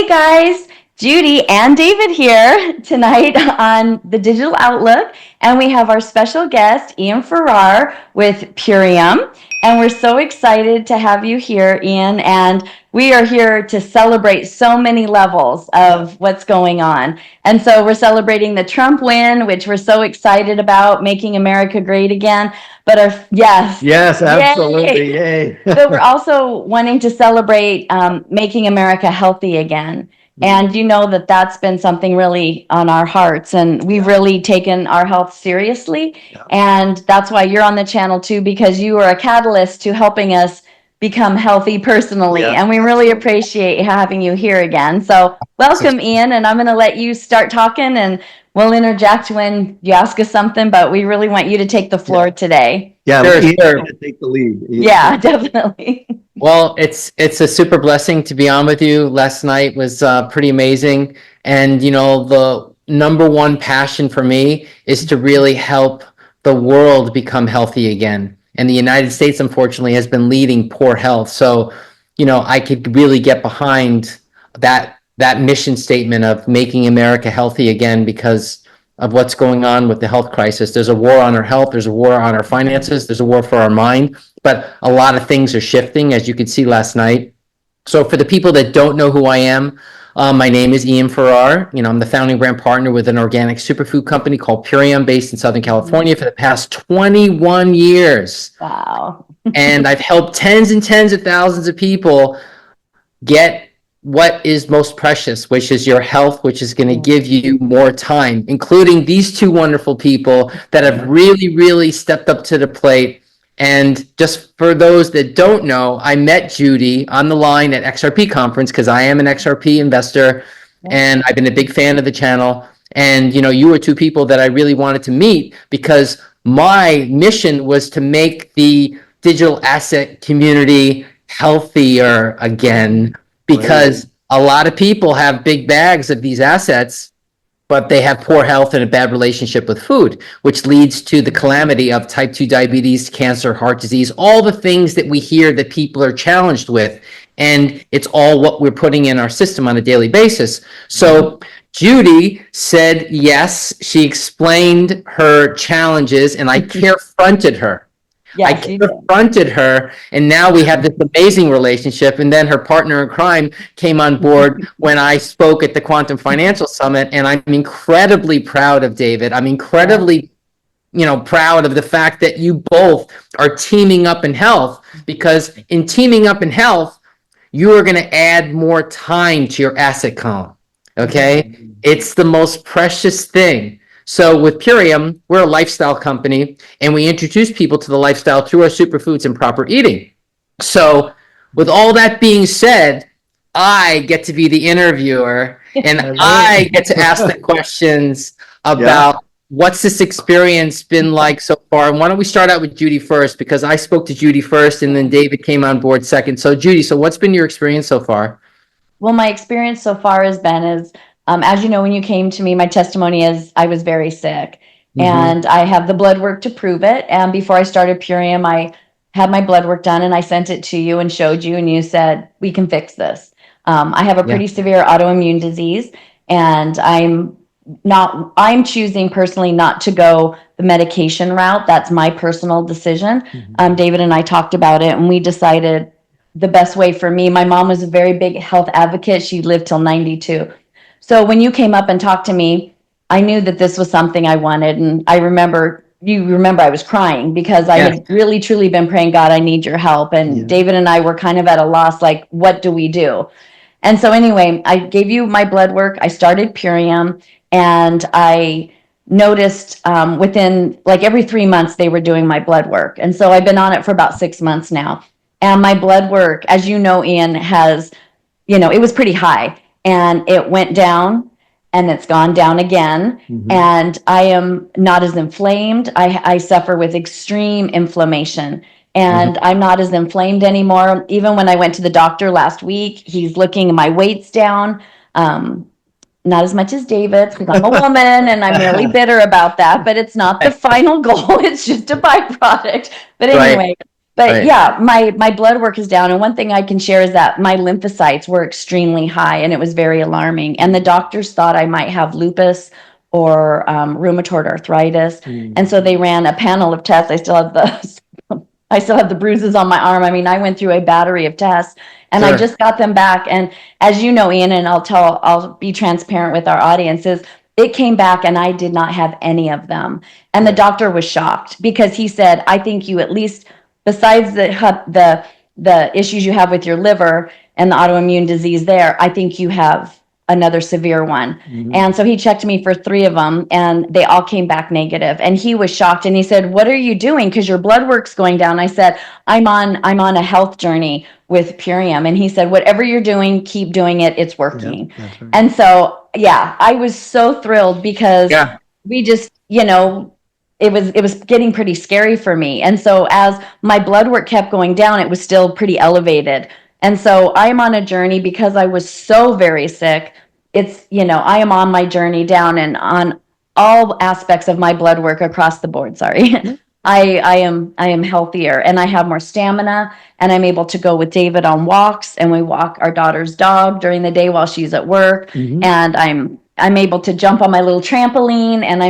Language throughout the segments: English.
guys, Judy and David here tonight on the Digital Outlook, and we have our special guest, Ian Farrar with Purium, and we're so excited to have you here, Ian, and we are here to celebrate so many levels of what's going on. And so we're celebrating the Trump win, which we're so excited about, making America great again. But yes, absolutely, yay. But we're also wanting to celebrate making America healthy again. And you know that that's been something really on our hearts, and we've really taken our health seriously. And that's why you're on the channel too, because you are a catalyst to helping us become healthy personally. And we really appreciate having you here again. So welcome, Ian, and I'm going to let you start talking, and we'll interject when you ask us something, but we really want you to take the floor today. Yeah, Sure. take the lead. Yeah, definitely. Well, it's a super blessing to be on with you. Last night was pretty amazing. And, you know, the number one passion for me is to really help the world become healthy again. And the United States, unfortunately, has been leading poor health. So, you know, I could really get behind that mission statement of making America healthy again because of what's going on with the health crisis. There's a war on our health. There's a war on our finances. There's a war for our mind. But a lot of things are shifting, as you could see last night. So for the people that don't know who I am, my name is Ian Farrar. You know, I'm the founding brand partner with an organic superfood company called Purium, based in Southern California for the past 21 years. Wow. And I've helped tens and tens of thousands of people get what is most precious, which is your health, which is going to give you more time, including these two wonderful people that have really, really stepped up to the plate. And just for those that don't know, I met Judy on the line at XRP conference because I am an XRP investor and I've been a big fan of the channel. And, you know, you were two people that I really wanted to meet because my mission was to make the digital asset community healthier again, because a lot of people have big bags of these assets, but they have poor health and a bad relationship with food, which leads to the calamity of type 2 diabetes, cancer, heart disease, all the things that we hear that people are challenged with. And it's all what we're putting in our system on a daily basis. So Judy said yes. She explained her challenges, and I confronted her. I confronted her, and now we have this amazing relationship. And then her partner in crime came on board when I spoke at the Quantum Financial Summit, and I'm incredibly proud of David. I'm incredibly, proud of the fact that you both are teaming up in health, because in teaming up in health, you are going to add more time to your asset column. Okay? It's the most precious thing. So with Purium, we're a lifestyle company, and we introduce people to the lifestyle through our superfoods and proper eating. So with all that being said, I get to be the interviewer, and I get to ask the questions about what's this experience been like so far. And why don't we start out with Judy first, because I spoke to Judy first, and then David came on board second. So Judy, what's been your experience so far? Well, my experience so far has been as you know, when you came to me, my testimony is I was very sick, and I have the blood work to prove it. And before I started Purium, I had my blood work done, and I sent it to you and showed you, and you said, we can fix this. I have a pretty severe autoimmune disease, and I'm choosing personally not to go the medication route. That's my personal decision. David and I talked about it, and we decided the best way for me. My mom was a very big health advocate. She lived till 92. So when you came up and talked to me, I knew that this was something I wanted. And you remember I was crying because I had really, truly been praying, God, I need your help. And David and I were kind of at a loss, like, what do we do? And so anyway, I gave you my blood work. I started Purium, and I noticed within like every 3 months they were doing my blood work. And so I've been on it for about 6 months now. And my blood work, as you know, Ian, has, it was pretty high. And it went down, and it's gone down again. And I am not as inflamed. I suffer with extreme inflammation, and I'm not as inflamed anymore. Even when I went to the doctor last week, he's looking, my weight's down. Not as much as David, because I'm a woman and I'm really bitter about that, but it's not the final goal. It's just a byproduct. But anyway, But Right. yeah, my blood work is down. And one thing I can share is that my lymphocytes were extremely high, and it was very alarming. And the doctors thought I might have lupus or rheumatoid arthritis. And so they ran a panel of tests. I still have the bruises on my arm. I mean, I went through a battery of tests, and I Sure. just got them back. And as you know, Ian, and I'll be transparent with our audiences, it came back and I did not have any of them. And the doctor was shocked because he said, I think you at least, besides the issues you have with your liver and the autoimmune disease there, I think you have another severe one. And so he checked me for 3 of them, and they all came back negative. And he was shocked, and he said, "What are you doing? Because your blood work's going down." I said, I'm on a health journey with Purium. And he said, "Whatever you're doing, keep doing it. It's working." That's right. And so, yeah, I was so thrilled because Yeah. we just, it was getting pretty scary for me. And so as my blood work kept going down, it was still pretty elevated. And so I'm on a journey because I was so very sick. It's, I am on my journey down and on all aspects of my blood work across the board. Sorry. I am healthier, and I have more stamina, and I'm able to go with David on walks, and we walk our daughter's dog during the day while she's at work. And I'm able to jump on my little trampoline, and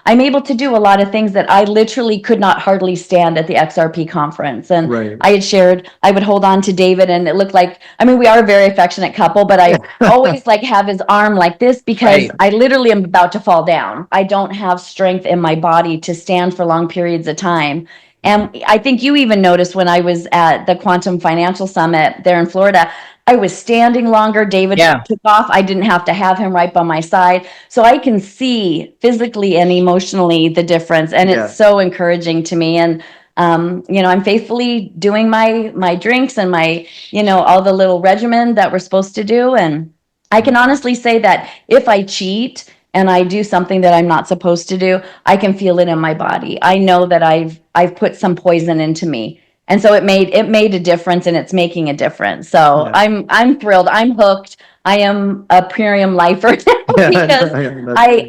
I'm able to do a lot of things that I literally could not hardly stand at the XRP conference. And Right. I had shared, I would hold on to David, and it looked like, I mean, we are a very affectionate couple, but I always have his arm like this because Right. I literally am about to fall down. I don't have strength in my body to stand for long periods of time. And I think you even noticed when I was at the Quantum Financial Summit there in Florida, I was standing longer. David took off. I didn't have to have him right by my side. So I can see physically and emotionally the difference. And it's so encouraging to me. And, I'm faithfully doing my drinks and my, all the little regimen that we're supposed to do. And I can honestly say that if I cheat and I do something that I'm not supposed to do, I can feel it in my body. I know that I've put some poison into me. And so it made a difference, and it's making a difference. So I'm thrilled. I'm hooked. I am a Purium lifer because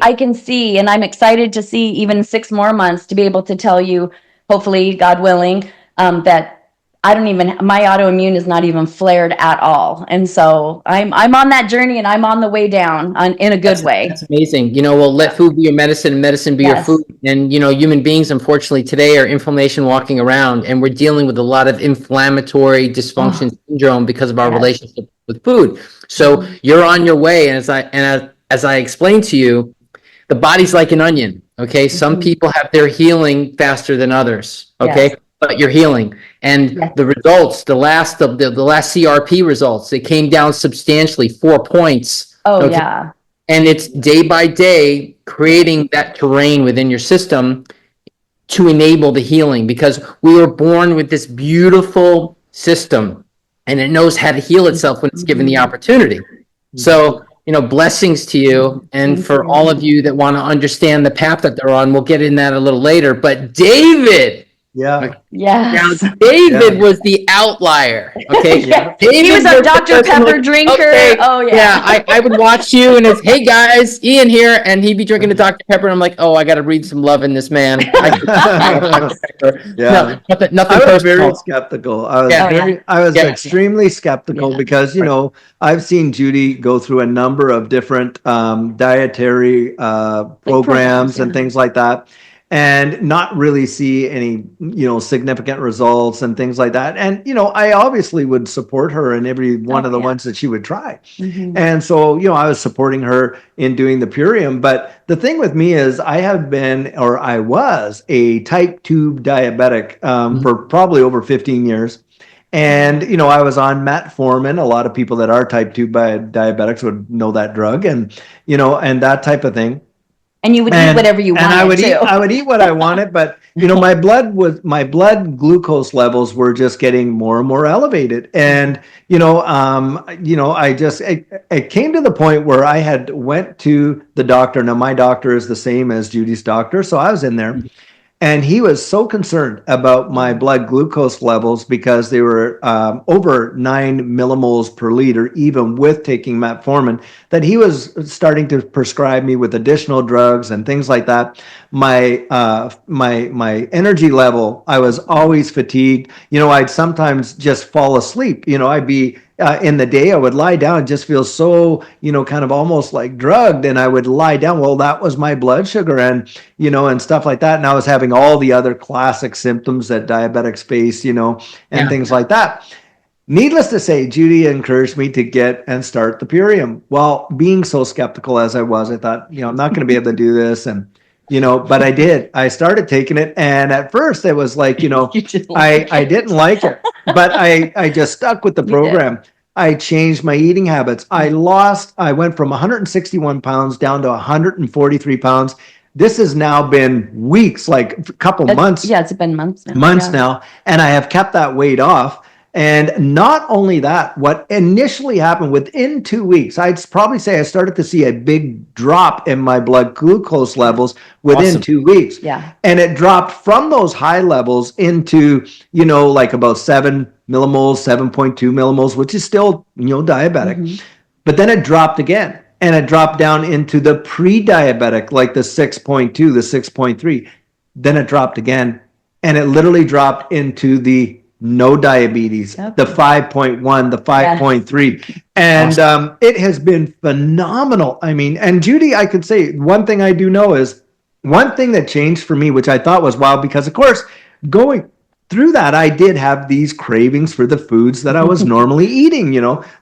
I can see, and I'm excited to see even 6 more months to be able to tell you, hopefully, God willing, that my autoimmune is not even flared at all. And so I'm on that journey, and I'm on the way down in a good way. That's amazing. Well, let food be your medicine and medicine be your food. And, human beings, unfortunately, today are inflammation walking around, and we're dealing with a lot of inflammatory dysfunction syndrome because of our relationship with food. So you're on your way. And as I explained to you, the body's like an onion. Okay. Some people have their healing faster than others. Okay. But you're healing. And the results, the last CRP results, it came down substantially, 4 points. Oh, yeah. And it's day by day creating that terrain within your system to enable the healing, because we were born with this beautiful system, and it knows how to heal itself when it's given the opportunity. So, blessings to you. And for all of you that want to understand the path that they're on, we'll get in that a little later. But David. Yeah. Yes. Now, David was the outlier. Okay. David he was a Dr. Pepper drinker. Okay. Oh, yeah. Yeah. I would watch you, and it's, "Hey guys, Ian here," and he'd be drinking a Dr. Pepper, and I'm like, "Oh, I got to read some love in this man." Yeah. Nothing I was very personal. skeptical. I was extremely skeptical because, I've seen Judy go through a number of different dietary programs and things like that, and not really see any, significant results and things like that. And, I obviously would support her in every one of the ones that she would try. And so, I was supporting her in doing the Purium. But the thing with me is I was a type 2 diabetic for probably over 15 years. And, I was on metformin. A lot of people that are type 2 diabetics would know that drug, and, and that type of thing. And you would eat whatever you wanted. And I would eat what I wanted, but my blood glucose levels were just getting more and more elevated. And it came to the point where I had went to the doctor. Now my doctor is the same as Judy's doctor, so I was in there. And he was so concerned about my blood glucose levels because they were over 9 millimoles per liter, even with taking metformin, that he was starting to prescribe me with additional drugs and things like that. My energy level, I was always fatigued. I'd sometimes just fall asleep. I'd be in the day, I would lie down and just feel so, kind of almost like drugged, and I would lie down. Well, that was my blood sugar and stuff like that. And I was having all the other classic symptoms that diabetics face, and things like that. Needless to say, Judy encouraged me to get and start the Purium. Well, being so skeptical as I was, I thought, I'm not going to be able to do this. And, but I did. I started taking it. And at first it was like, I didn't like it, but I just stuck with the program. I changed my eating habits. I went from 161 pounds down to 143 pounds. This has now been weeks, like a couple months. Yeah, it's been months now. Now. And I have kept that weight off. And not only that, what initially happened within 2 weeks, I'd probably say I started to see a big drop in my blood glucose levels within 2 weeks. Yeah. And it dropped from those high levels into, like about 7 millimoles, 7.2 millimoles, which is still, diabetic. Mm-hmm. But then it dropped again. And it dropped down into the pre-diabetic, like the 6.2, the 6.3. Then it dropped again. And it literally dropped into the no diabetes, the 5.1, the 5.3. And it has been phenomenal. I mean, and Judy, I could say one thing I do know is one thing that changed for me, which I thought was wild, because of course, going through that, I did have these cravings for the foods that I was normally eating,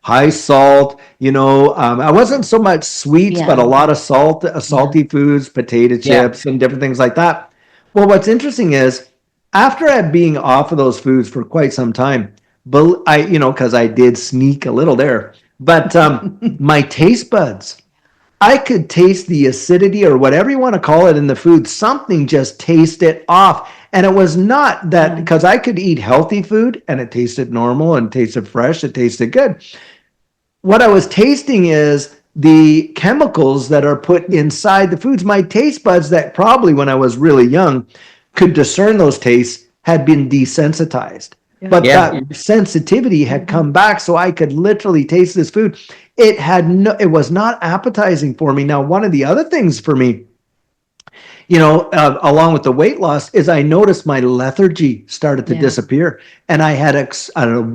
high salt, I wasn't so much sweets, but a lot of salty foods, potato chips and different things like that. Well, what's interesting is, after being off of those foods for quite some time, but because I did sneak a little there, but my taste buds, I could taste the acidity or whatever you want to call it in the food. Something just tasted off. And it was not that, because I could eat healthy food and it tasted normal and tasted fresh, it tasted good. What I was tasting is the chemicals that are put inside the foods. My taste buds that probably when I was really young could discern those tastes had been desensitized. But that sensitivity had come back, so I could literally taste this food. It was not appetizing for me. Now, one of the other things for me, along with the weight loss, is I noticed my lethargy started to disappear, and I had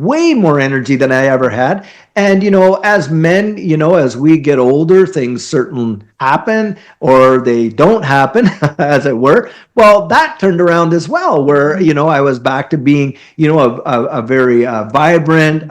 way more energy than I ever had. And, as men, as we get older, things certain happen or they don't happen, as it were. Well, that turned around as well, where, I was back to being, a very vibrant,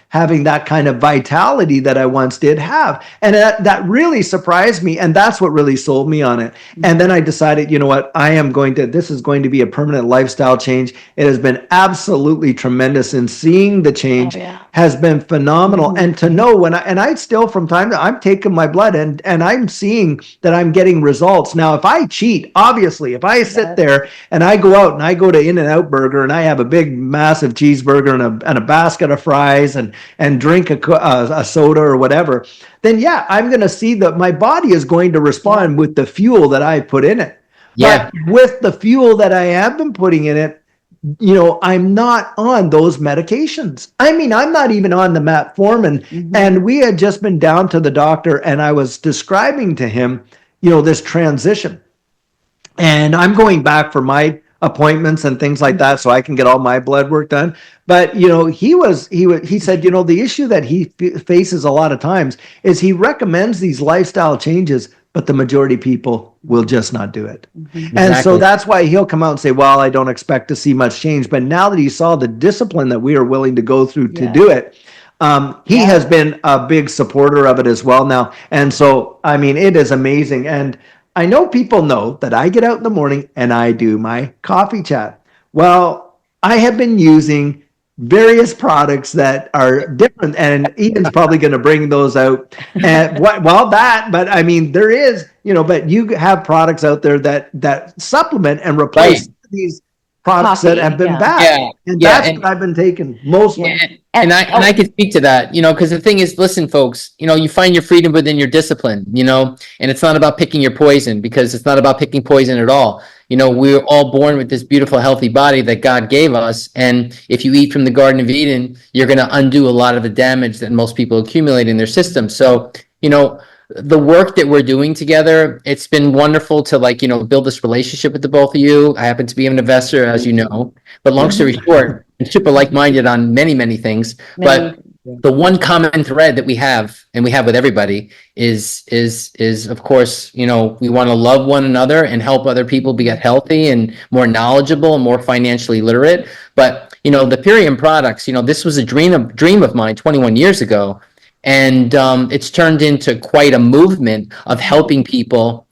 having that kind of vitality that I once did have. And that really surprised me. And that's what really sold me on it. And then I decided, what, this is going to be a permanent lifestyle change. It has been absolutely tremendous, and seeing the change has been phenomenal. And to know I still from time to I'm taking my blood and I'm seeing that I'm getting results. Now, if I cheat, obviously, if I sit there and I go out and I go to In-N-Out Burger and I have a big, massive cheeseburger and a basket of fries and drink a soda or whatever, then I'm going to see that my body is going to respond with the fuel that I put in it. But with the fuel that I have been putting in it, I'm not on those medications. I mean, I'm not even on the metformin. Mm-hmm. And we had just been down to the doctor and I was describing to him, this transition. And I'm going back for my appointments and things like that so I can get all my blood work done. But, he said, the issue that he faces a lot of times is he recommends these lifestyle changes, but the majority of people will just not do it. Mm-hmm. And so that's why he'll come out and say, well, I don't expect to see much change. But now that he saw the discipline that we are willing to go through to do it, he has been a big supporter of it as well now. And so, I mean, it is amazing. And I know people know that I get out in the morning and I do my coffee chat. Well, I have been using various products that are different, and Ian's probably going to bring those out. And but I mean, there is, but you have products out there that supplement and replace these products that have been bad. And that's what I've been taking mostly. And I can speak to that, because the thing is, listen, folks, you find your freedom within your discipline, and it's not about picking your poison, because it's not about picking poison at all. we're all born with this beautiful, healthy body that God gave us. And if you eat from the Garden of Eden, you're going to undo a lot of the damage that most people accumulate in their system. So, the work that we're doing together, it's been wonderful to build this relationship with the both of you. I happen to be an investor, as you know, but long story short, I'm super like-minded on many, many things. But the one common thread that we have, and we have with everybody, is of course, we want to love one another and help other people get healthy and more knowledgeable and more financially literate. But the Purium products, this was a dream of mine 21 years ago, and it's turned into quite a movement of helping people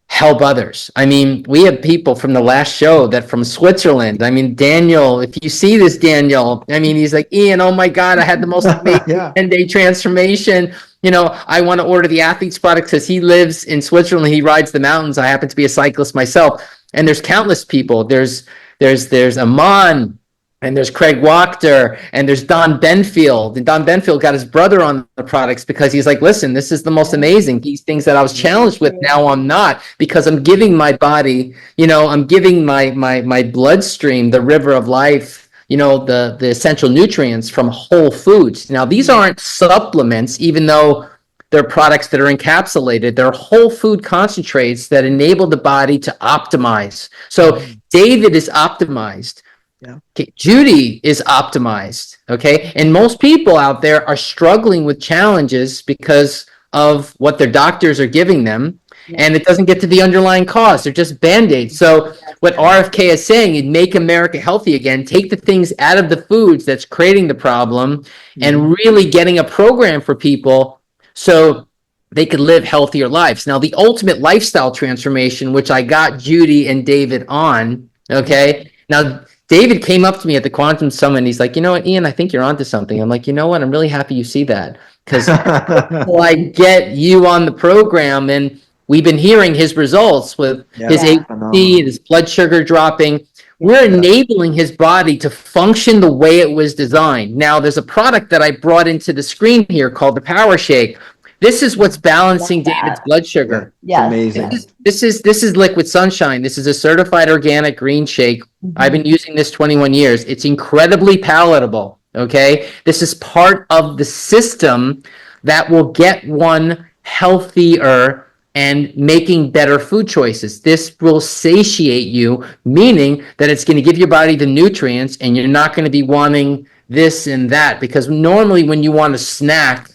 help others. I mean, we have people from the last show that from Switzerland. I mean, Daniel, if you see this, Daniel, I mean, he's like, Ian, oh my God, I had the most amazing 10-day transformation. I want to order the athlete's product because he lives in Switzerland. He rides the mountains. I happen to be a cyclist myself. And there's countless people. There's Aman, and there's Craig Wachter, and there's Don Benfield. And Don Benfield got his brother on the products because he's like, listen, this is the most amazing. These things that I was challenged with, now I'm not, because I'm giving my body, I'm giving my bloodstream, the river of life, the essential nutrients from whole foods. Now, these aren't supplements, even though they're products that are encapsulated. They're whole food concentrates that enable the body to optimize. So David is optimized. Okay, Judy is optimized. Okay, and most people out there are struggling with challenges because of what their doctors are giving them, and it doesn't get to the underlying cause. They're just band-aids. So what RFK is saying is make America healthy again. Take the things out of the foods that's creating the problem, and really getting a program for people so they could live healthier lives. Now, the ultimate lifestyle transformation, which I got Judy and David on. Okay, now David came up to me at the Quantum Summit, and he's like, you know what, Ian, I think you're onto something. I'm like, you know what? I'm really happy you see that, because I get you on the program, and we've been hearing his results with his A1C, his blood sugar dropping. We're enabling his body to function the way it was designed. Now, there's a product that I brought into the screen here called the Power Shake. This is what's balancing David's blood sugar. Yeah, amazing. This is Liquid Sunshine. This is a certified organic green shake. I've been using this 21 years. It's incredibly palatable. Okay, this is part of the system that will get one healthier and making better food choices. This will satiate you, meaning that it's going to give your body the nutrients, and you're not going to be wanting this and that, because normally when you want a snack,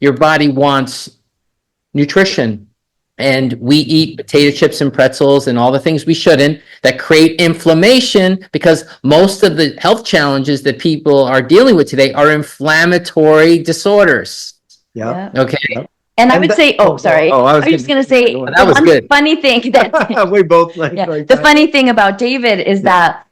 your body wants nutrition, and we eat potato chips and pretzels and all the things we shouldn't, that create inflammation, because most of the health challenges that people are dealing with today are inflammatory disorders. Okay. And I would say, sorry. I was just going to say, that was good. Funny thing that we both the funny thing about David is that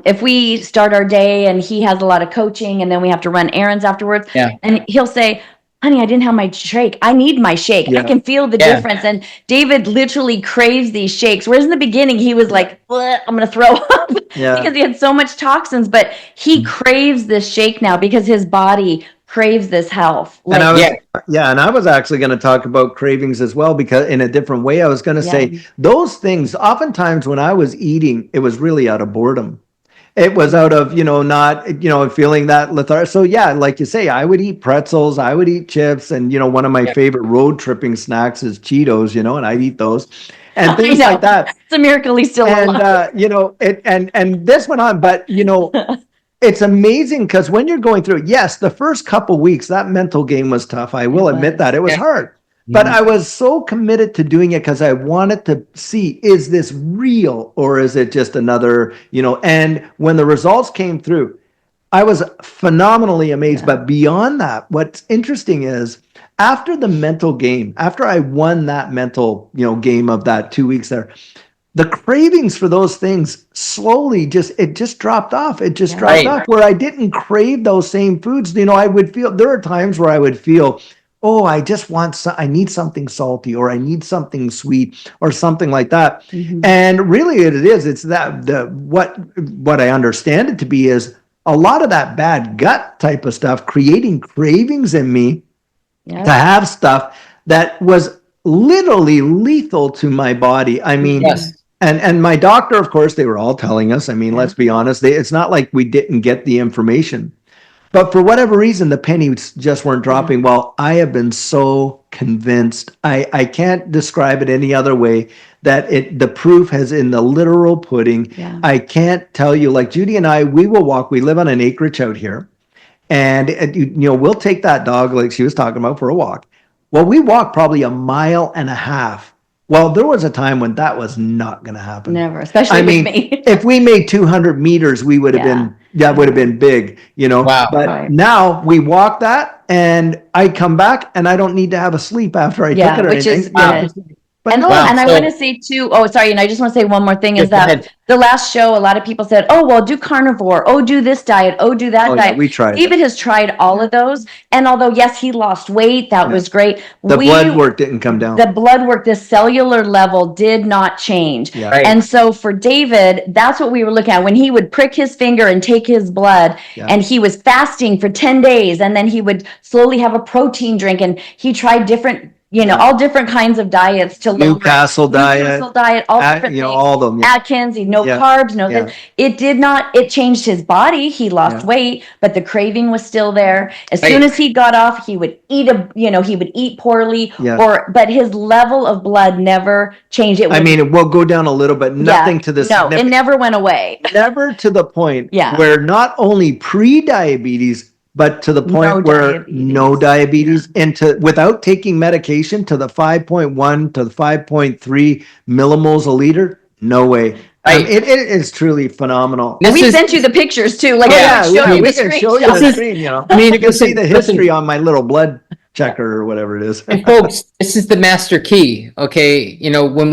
if we start our day and he has a lot of coaching, and then we have to run errands afterwards, and he'll say, honey, I didn't have my shake. I need my shake. I can feel the difference. And David literally craves these shakes. Whereas in the beginning, he was like, I'm going to throw up because he had so much toxins. But he craves this shake now because his body craves this health. And I was actually going to talk about cravings as well, because in a different way, I was going to say those things, oftentimes when I was eating, it was really out of boredom. It was out of, not, feeling that lethargy. So like you say, I would eat pretzels, I would eat chips. And, one of my favorite road tripping snacks is Cheetos, and I'd eat those and things like that. It's a miracle he's still alive. And this went on, but, it's amazing, because when you're going through, the first couple weeks, that mental game was tough. I will admit that it was hard. But I was so committed to doing it because I wanted to see, is this real, or is it just another, and when the results came through, I was phenomenally amazed. But beyond that, what's interesting is after the mental game, after I won that mental, game of that 2 weeks there, the cravings for those things slowly just dropped off. It just dropped off, where I didn't crave those same foods. I would feel, there are times where I would feel, I need something salty, or I need something sweet, or something like that. And really it's that what I understand it to be is a lot of that bad gut type of stuff creating cravings in me to have stuff that was literally lethal to my body. I mean, And my doctor, of course, they were all telling us. I mean, let's be honest. It's not like we didn't get the information. But for whatever reason, the pennies just weren't dropping. Well, I have been so convinced. I can't describe it any other way that the proof is in the literal pudding. Yeah. I can't tell you, like Judy and I, we will walk. We live on an acreage out here. And, we'll take that dog, like she was talking about, for a walk. Well, we walked probably 1.5 miles. Well, there was a time when that was not going to happen. Never, especially with me. If we made 200 meters, we would have been, that would have been big, Wow. But now we walk that and I come back and I don't need to have a sleep after I took it or which anything. is good. But And, and I want to say too, and I just want to say one more thing is that the last show, a lot of people said, oh, well, do carnivore. Oh, do this diet. Oh, do that diet. We tried. David has tried all of those. And although, yes, he lost weight, that was great. The blood work didn't come down. The blood work, the cellular level did not change. Yeah. Right. And so for David, that's what we were looking at. When he would prick his finger and take his blood, and he was fasting for 10 days, and then he would slowly have a protein drink, and he tried different, all different kinds of diets to Newcastle diet, all different things. all of them. Yeah. Atkins, no carbs, no this. It did not, it changed his body. He lost weight, but the craving was still there. As soon as he got off, he would eat he would eat poorly, but his level of blood never changed. It will go down a little, but nothing to this. No, it never went away. Never to the point where not only pre-diabetes, but to the point where no diabetes, and without taking medication to the 5.1 to the 5.3 millimoles a liter, no way. It is truly phenomenal. We sent you the pictures too. Like, we can show you the screen. You can see the history on my little blood checker or whatever it is. And folks, this is the master key. Okay, when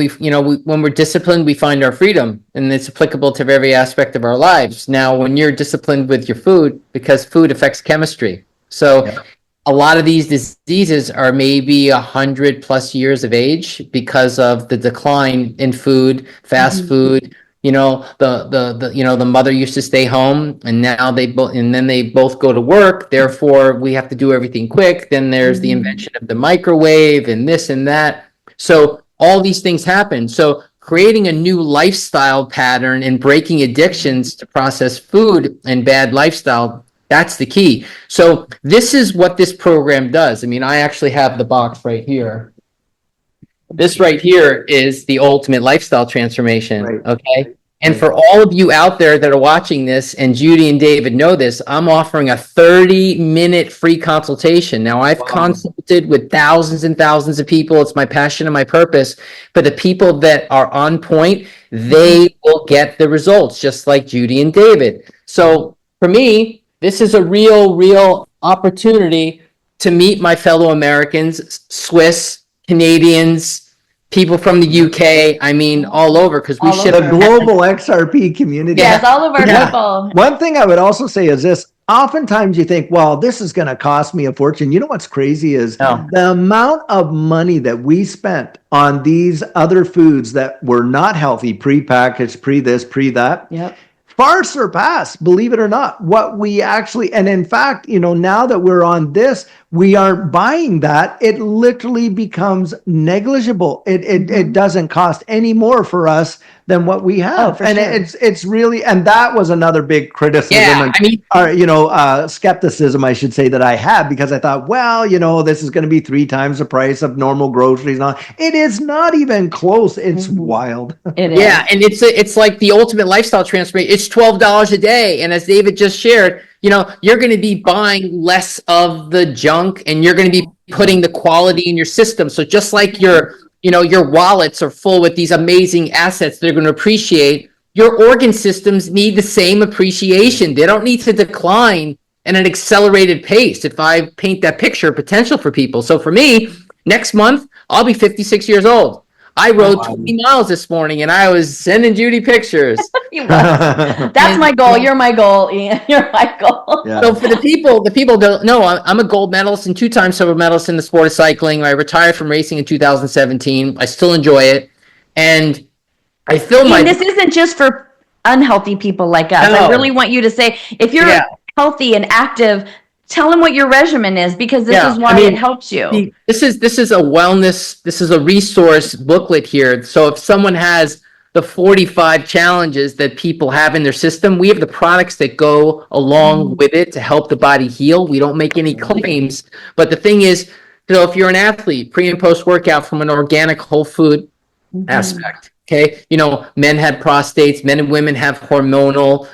when we're disciplined, we find our freedom, and it's applicable to every aspect of our lives. Now, when you're disciplined with your food, because food affects chemistry, so a lot of these diseases are maybe 100+ years of age because of the decline in food, fast food. The mother used to stay home, and now they both go to work. Therefore, we have to do everything quick. Then there's the invention of the microwave and this and that. So all these things happen. So creating a new lifestyle pattern and breaking addictions to processed food and bad lifestyle, that's the key. So this is what this program does. I actually have the box right here. This right here is the ultimate lifestyle transformation. Right. Okay. And for all of you out there that are watching this, and Judy and David know this, I'm offering a 30-minute free consultation. Now, I've consulted with thousands and thousands of people. It's my passion and my purpose. But the people that are on point, they will get the results, just like Judy and David. So for me, this is a real opportunity to meet my fellow Americans, Swiss, Canadians, people from the UK, all over, because we ship the global XRP community. Yes, all of our people. One thing I would also say is this. Oftentimes you think, well, this is going to cost me a fortune. You know what's crazy is the amount of money that we spent on these other foods that were not healthy, pre-packaged, pre-this, pre-that. Yep. Far surpass, believe it or not, what we actually, and in fact, now that we're on this, we aren't buying that. It literally becomes negligible. It doesn't cost any more for us than what we have. It's really, and that was another big criticism skepticism, I should say, that I had, because I thought, well, this is going to be 3 times the price of normal groceries. It is not even close. It's wild. It is. Yeah, and it's like the ultimate lifestyle transformation. It's $12 a day, and as David just shared, you're going to be buying less of the junk, and you're going to be putting the quality in your system. So just like your wallets are full with these amazing assets they're going to appreciate, your organ systems need the same appreciation. They don't need to decline at an accelerated pace. If I paint that picture of potential for people. So for me, next month, I'll be 56 years old. I rode 20 miles this morning, and I was sending Judy pictures. That's my goal. You're my goal, Ian. You're my goal. Yeah. So for the people don't know, I'm a gold medalist and 2-time silver medalist in the sport of cycling. I retired from racing in 2017. I still enjoy it, and I feel this isn't just for unhealthy people like us. No. I really want you to say, if you're healthy and active, tell them what your regimen is, because this is why it helps you. This is a wellness, this is a resource booklet here. So if someone has the 45 challenges that people have in their system. We have the products that go along with it to help the body heal. We don't make any claims, but the thing is, if you're an athlete, pre and post workout from an organic whole food aspect. Okay. Men have prostates, men and women have hormonal,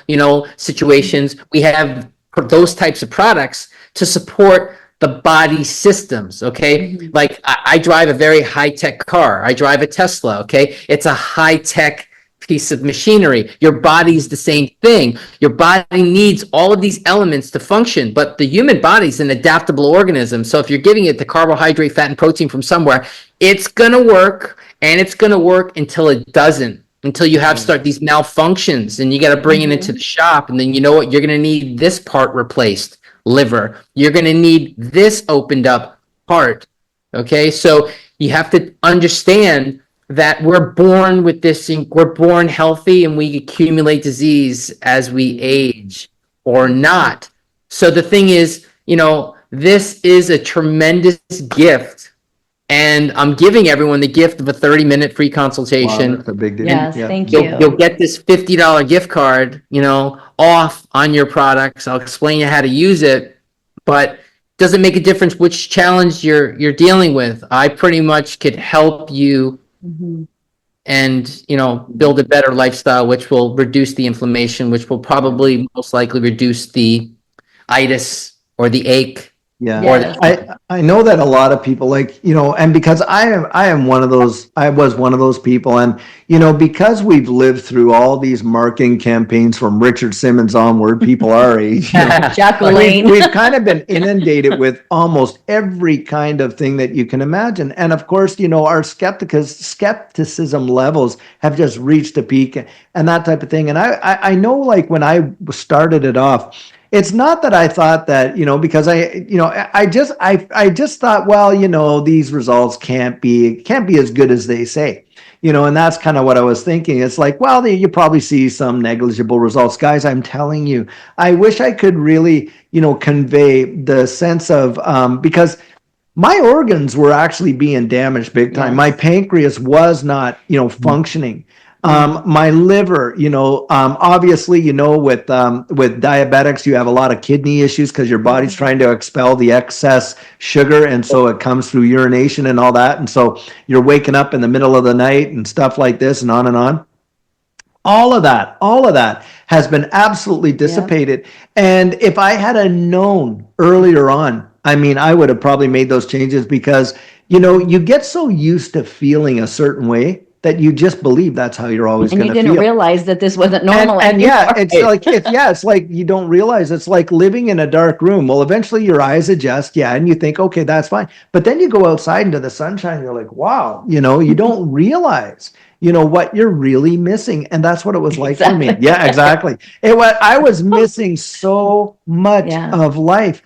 situations. We have those types of products to support the body systems. Okay. Like I drive a very high tech car. I drive a Tesla. Okay. It's a high tech piece of machinery. Your body's the same thing. Your body needs all of these elements to function, but the human body's an adaptable organism. So if you're giving it the carbohydrate, fat, and protein from somewhere, it's going to work, and it's going to work until it doesn't, until you have start these malfunctions, and you got to bring it into the shop. And then you know what? You're going to need this part replaced, liver. You're going to need this opened up heart. Okay. So you have to understand that we're born with this, we're born healthy, and we accumulate disease as we age or not. So the thing is, this is a tremendous gift, and I'm giving everyone the gift of a 30-minute free consultation. Wow, that's a big deal. Yes, thank you. You'll get this $50 gift card, off on your products. I'll explain you how to use it, but doesn't make a difference which challenge you're dealing with. I pretty much could help you and build a better lifestyle, which will reduce the inflammation, which will probably most likely reduce the itis or the ache. I know that a lot of people and because I was one of those people, and because we've lived through all these marketing campaigns from Richard Simmons onward, people our age, Jacqueline. we've kind of been inundated with almost every kind of thing that you can imagine. And of course, our skepticism levels have just reached a peak and that type of thing. And I know, when I started it off, it's not that I thought that, because I just thought, well, these results can't be as good as they say, and that's kind of what I was thinking. It's like, well, you probably see some negligible results. Guys, I'm telling you, I wish I could really, convey the sense of, because my organs were actually being damaged big time. Yes. My pancreas was not, functioning. My liver, obviously, with diabetics, you have a lot of kidney issues because your body's trying to expel the excess sugar. And so it comes through urination and all that. And so you're waking up in the middle of the night and stuff like this and on and on. All of that has been absolutely dissipated. Yeah. And if I had known earlier on, I would have probably made those changes, because, you get so used to feeling a certain way that you just believe that's how you're always going to feel. And you didn't realize that this wasn't normal. And it's like you don't realize. It's like living in a dark room. Well, eventually your eyes adjust, and you think, okay, that's fine. But then you go outside into the sunshine, and you're like, wow, you don't realize, what you're really missing. And that's what it was like for me. Yeah, exactly. I was missing so much of life.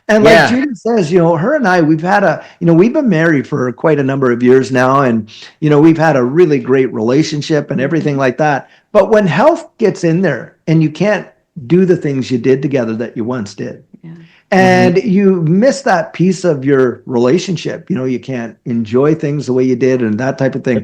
And like Judy says, her and I, we've had we've been married for quite a number of years now. And, we've had a really great relationship and everything like that. But when health gets in there and you can't do the things you did together that you once did, and you miss that piece of your relationship, you can't enjoy things the way you did and that type of thing.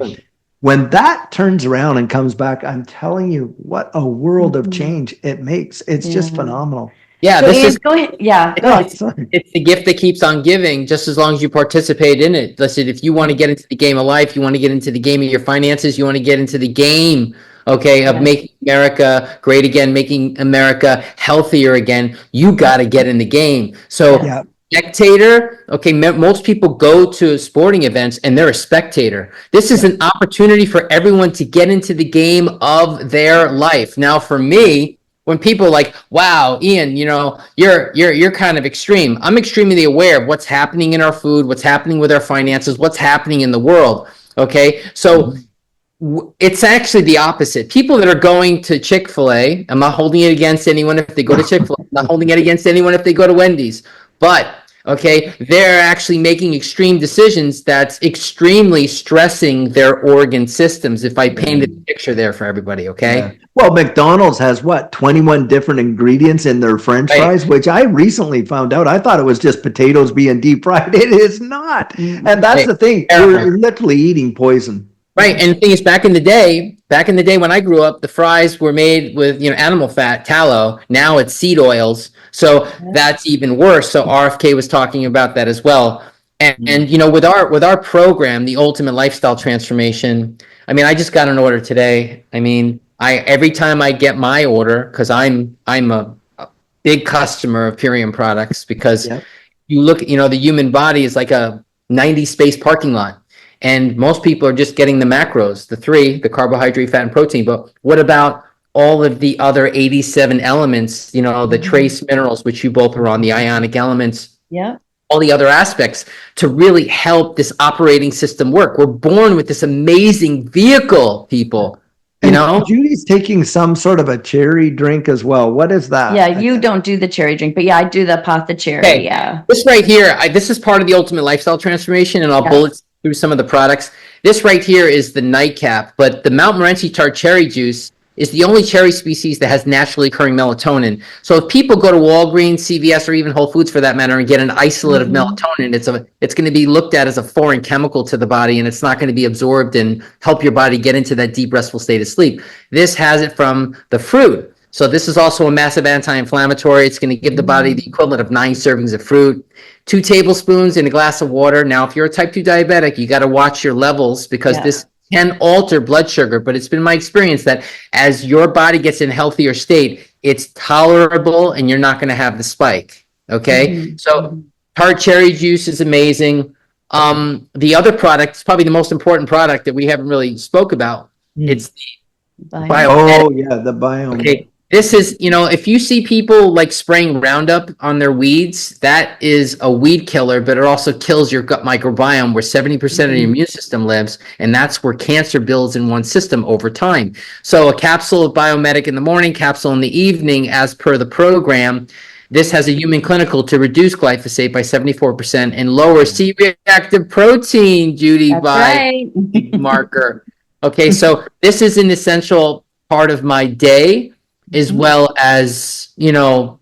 When that turns around and comes back, I'm telling you, what a world of change it makes. It's just phenomenal. Yeah, so go ahead. Yeah, go ahead. It's the gift that keeps on giving, just as long as you participate in it. Listen, if you want to get into the game of life, you want to get into the game of your finances, you want to get into the game, of making America great again, making America healthier again, you got to get in the game. So spectator, most people go to sporting events and they're a spectator. This is an opportunity for everyone to get into the game of their life. Now, for me, when people are like, wow, Ian, you're kind of extreme. I'm extremely aware of what's happening in our food, what's happening with our finances, what's happening in the world. Okay. So it's actually the opposite. People that are going to Chick-fil-A, I'm not holding it against anyone if they go to Chick-fil-A, I'm not holding it against anyone if they go to Wendy's, but they're actually making extreme decisions that's extremely stressing their organ systems, if I painted a picture there for everybody, Well, McDonald's has 21 different ingredients in their French fries, which I recently found out. I thought it was just potatoes being deep fried. It is not. And that's the thing. You're literally eating poison. Right, and the thing is, back in the day when I grew up, the fries were made with, animal fat, tallow. Now it's seed oils, so that's even worse. So RFK was talking about that as well. And with our program, the Ultimate Lifestyle Transformation, I mean, I just got an order today. I mean, every time I get my order, because I'm a big customer of Purium products, because you look, the human body is like a 90 space parking lot. And most people are just getting the macros, the carbohydrate, fat, and protein. But what about all of the other 87 elements, the trace minerals, which you both are on, the ionic elements, all the other aspects to really help this operating system work? We're born with this amazing vehicle, people. Judy's taking some sort of a cherry drink as well. What is that? Yeah, you don't do the cherry drink, but I do the apothecary. Okay. Yeah. This right here, this is part of the Ultimate Lifestyle Transformation, and I'll bullet through some of the products. This right here is the nightcap, but the Mount Morency tart cherry juice is the only cherry species that has naturally occurring melatonin. So if people go to Walgreens, CVS, or even Whole Foods for that matter, and get an isolate of melatonin, it's going to be looked at as a foreign chemical to the body, and it's not going to be absorbed and help your body get into that deep, restful state of sleep. This has it from the fruit. So this is also a massive anti-inflammatory. It's going to give the body the equivalent of 9 servings of fruit, 2 tablespoons in a glass of water. Now, if you're a type 2 diabetic, you got to watch your levels, because this can alter blood sugar. But it's been my experience that as your body gets in a healthier state, it's tolerable and you're not going to have the spike. Okay. So tart cherry juice is amazing. The other product is probably the most important product that we haven't really spoke about. It's the Biome. The Biome. Okay. This is, if you see people like spraying Roundup on their weeds, that is a weed killer, but it also kills your gut microbiome, where 70% of your immune system lives, and that's where cancer builds in one system over time. So a capsule of Biomedic in the morning, capsule in the evening, as per the program. This has a human clinical to reduce glyphosate by 74% and lower C-reactive protein, Judy, by marker. Okay, so this is an essential part of my day, as well as,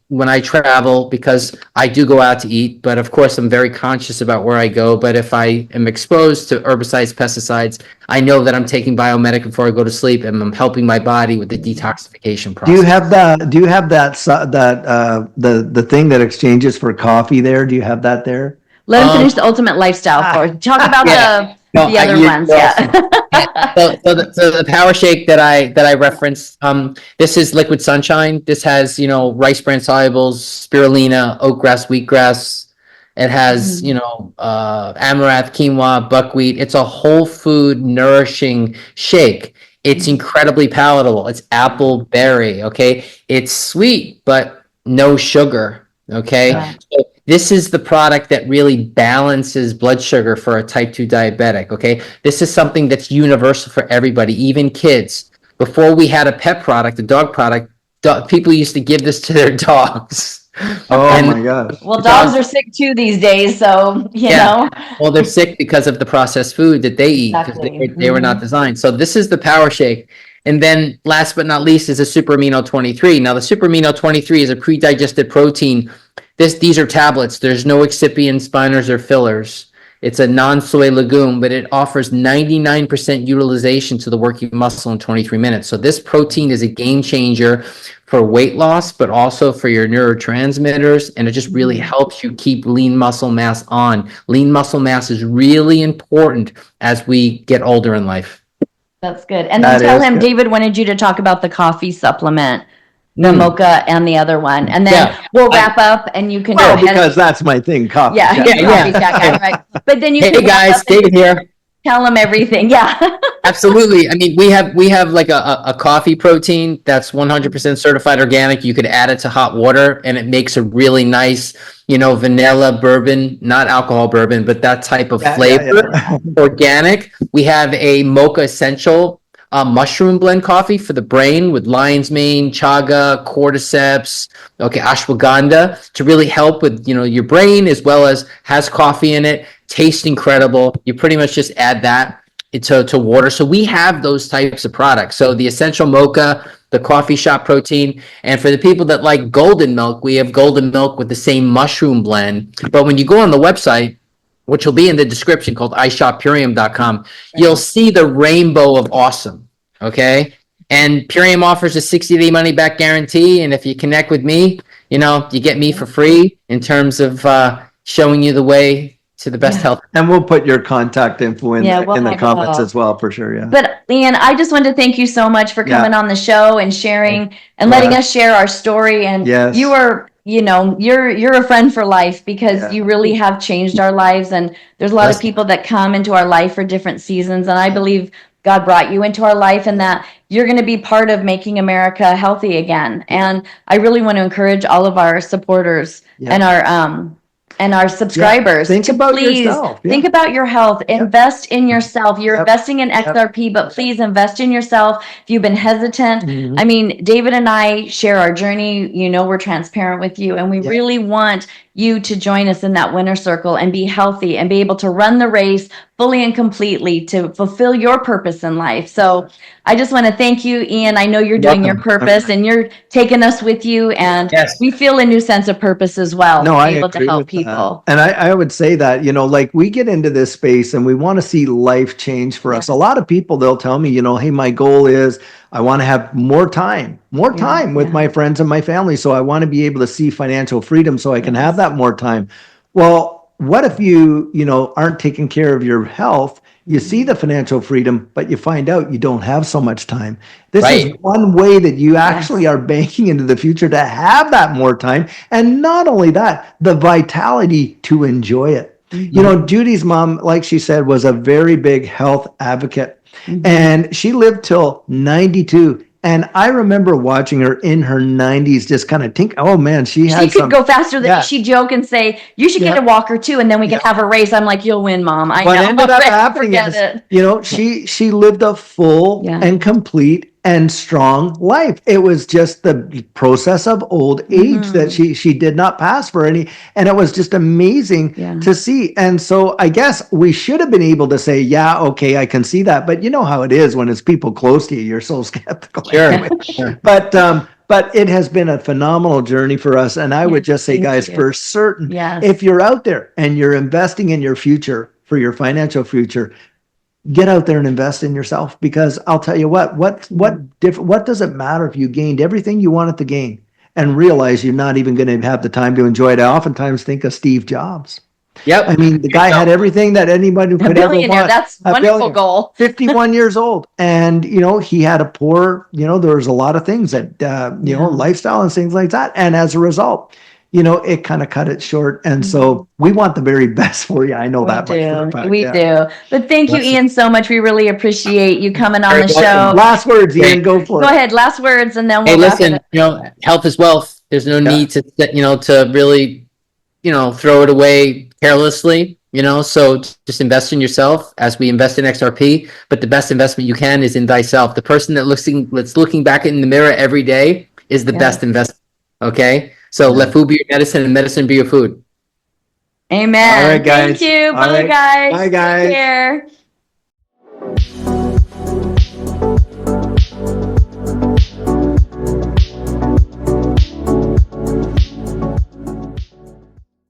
when I travel, because I do go out to eat, but of course I'm very conscious about where I go. But if I am exposed to herbicides, pesticides, I know that I'm taking Biomedic before I go to sleep, and I'm helping my body with the detoxification process. Do you have the thing that exchanges for coffee there? Do you have that there? Let him finish the Ultimate Lifestyle for. Talk about the other ones. So the power shake that I referenced, this is Liquid Sunshine. This has, rice bran solubles, spirulina, oatgrass, wheatgrass. It has, amaranth, quinoa, buckwheat. It's a whole food nourishing shake. It's incredibly palatable. It's apple berry. Okay. It's sweet, but no sugar. Okay. So this is the product that really balances blood sugar for a type 2 diabetic, okay? This is something that's universal for everybody, even kids. Before we had a pet product, a dog product, people used to give this to their dogs. My gosh. Well, dogs are sick too these days, so, you know. Well, they're sick because of the processed food that they eat, because they were not designed. So this is the Power Shake. And then last but not least is a Super Amino 23. Now, the Super Amino 23 is a pre-digested protein. These are tablets. There's no excipients, binders, or fillers. It's a non-soy legume, but it offers 99% utilization to the working muscle in 23 minutes. So this protein is a game changer for weight loss, but also for your neurotransmitters, and it just really helps you keep lean muscle mass on. Lean muscle mass is really important as we get older in life. That's good. And then tell him, David wanted you to talk about the coffee supplement. The mocha and the other one, and then we'll wrap up, and you can go ahead. Because that's my thing, coffee. Coffee chat, right? But then you can guys, David here. Tell them everything. Yeah, absolutely. I mean, we have like a coffee protein that's 100% certified organic. You could add it to hot water, and it makes a really nice, vanilla bourbon, not alcohol bourbon, but that type of flavor, organic. We have a mocha essential mushroom blend coffee for the brain with lion's mane, chaga, cordyceps, ashwagandha, to really help with, your brain, as well as has coffee in it, tastes incredible. You pretty much just add that to water. So we have those types of products. So the essential mocha, the coffee shop protein, and for the people that like golden milk, we have golden milk with the same mushroom blend. But when you go on the website, which will be in the description, called iShopPurium.com, you'll see the rainbow of awesome. Okay. And Purium offers a 60-day money back guarantee. And if you connect with me, you get me for free in terms of showing you the way to the best health. And we'll put your contact info in the comments as well, for sure. Yeah. But Ian, I just wanted to thank you so much for coming on the show and sharing and letting us share our story. And you are, you're a friend for life, because you really have changed our lives. And there's a lot of people that come into our life for different seasons. And I believe God brought you into our life, and that you're going to be part of making America healthy again. And I really want to encourage all of our supporters and our subscribers Think about yourself. Think about your health. Invest in yourself. You're investing in XRP, but please invest in yourself. If you've been hesitant, I mean, David and I share our journey. We're transparent with you, and we really want you to join us in that winner circle and be healthy and be able to run the race fully and completely to fulfill your purpose in life. So I just want to thank you, Ian. I know you're doing your purpose and you're taking us with you, and we feel a new sense of purpose as well. No, I able agree to help with people. That. And I would say that, like we get into this space and we want to see life change for us. A lot of people, they'll tell me, hey, my goal is I want to have more time with my friends and my family. So I want to be able to see financial freedom so I can have that more time. Well, what if you aren't taking care of your health? You see the financial freedom, but you find out you don't have so much time. This is one way that you actually are banking into the future to have that more time. And not only that, the vitality to enjoy it. Judy's mom, like she said, was a very big health advocate. And she lived till 92. And I remember watching her in her 90s just kind of think, oh man, she could go faster than she'd joke and say, you should get a walker too, and then we can have a race. I'm like, you'll win, Mom. What ended up happening is, she lived a full and complete and strong life. It was just the process of old age that she did not pass for any, and it was just amazing to see. And so I guess we should have been able to say, okay, I can see that, but you know how it is when it's people close to you, you're so skeptical. Sure. But it has been a phenomenal journey for us. And I would just say, guys, for certain, if you're out there and you're investing in your future, for your financial future, get out there and invest in yourself, because I'll tell you what does it matter if you gained everything you wanted to gain and realize you're not even going to have the time to enjoy it? I oftentimes think of Steve Jobs. I mean, the guy had everything that anybody could ever want. That's a wonderful goal. 51 years old. And, he had a poor, there was a lot of things that, lifestyle and things like that. And as a result, it kind of cut it short. And so we want the very best for you. I know that much. We do. But thank you, Ian, so much. We really appreciate you coming on the show. Last words, Ian, go for it. Go ahead. Last words, and then we'll listen, health is wealth. There's no need to, to really, throw it away carelessly, so just invest in yourself as we invest in XRP. But the best investment you can is in thyself. The person that's looking back in the mirror every day is the best investment. Okay. So let food be your medicine and medicine be your food. Amen. All right, guys. Thank you. Bye, guys. Bye, guys. Take care.